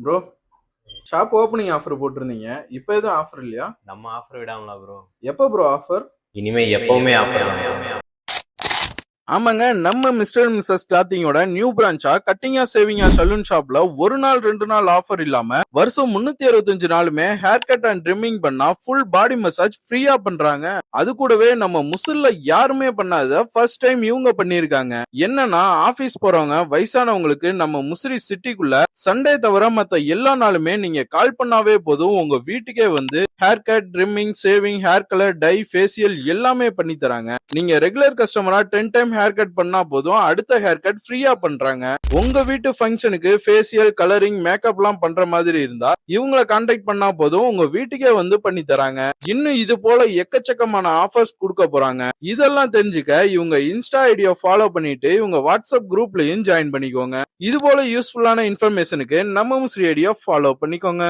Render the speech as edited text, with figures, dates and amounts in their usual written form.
Bro, shop opening offer போட்டிருந்தீங்க. இப்ப எதுவும் ஆஃபர் இல்லையா? நம்ம ஆஃபர் விடாமலா ப்ரோ? எப்ப ப்ரோ ஆஃபர்? இனிமே எப்பவுமே ஆஃபர் தான். ஆமாங்க, நம்ம மிஸ்டர் மிஸ்ஸஸ் கிளாத்திங்கோட நியூ பிரான்ச்சா கட்டிங்கா சேவிங்கா சலூன் ஷாப்ல ஒரு நாள் 2 நாள் ஆஃபர் இல்லாம வருஷம் 365 நாளுமே ஹேர் கட் அண்ட் ட்ரிம்மிங் பண்ணா ஃபுல் பாடி மசாஜ் ஃப்ரீயா பண்றாங்க. அது கூடவே நம்ம முசில்ல யாருமே பண்ணாத ஃபர்ஸ்ட் டைம் இவங்க பண்ணிருக்காங்க. என்னன்னா ஆபீஸ் போறவங்க வயசானவங்களுக்கு நம்ம முசிறி சிட்டிக்குள்ள சண்டே தவிர மத்த எல்லா நாளுமே நீங்க கால் பண்ணாவே போதும் உங்க வீட்டுக்கே வந்து hair cut, trimming, shaving, hair colour, dye, facial எல்லாமே பண்ணி தராங்க. நீங்க ரெகுலர் கஸ்டமரா 10 டைம் ஹேர் கட் பண்ணா போதும் அடுத்த ஹேர் கட் ஃப்ரீயா பண்றாங்க. உங்க வீட்டு ஃபங்க்ஷனுக்கு ஃபேசியல், கலரிங், மேக்கப் எல்லாம் பண்ற மாதிரி இருந்தா இவங்களை கான்டாக்ட் பண்ணா போதும் உங்க வீட்டுக்கே வந்து பண்ணி தராங்க. இன்னும் இது போல எக்கச்சக்கமான ஆஃபர்ஸ் கொடுக்க போறாங்க. இதெல்லாம் தெரிஞ்சுக்க இவங்க இன்ஸ்டா ஐடியை ஃபாலோ பண்ணிட்டு இவங்க வாட்ஸ்அப் குரூப்லயும் ஜாயின் பண்ணிக்கோங்க. இது போல யூஸ்ஃபுல்லான இன்ஃபர்மேஷனுக்கு நம்ம முசிறி ஐடியா ஃபாலோ பண்ணிக்கோங்க.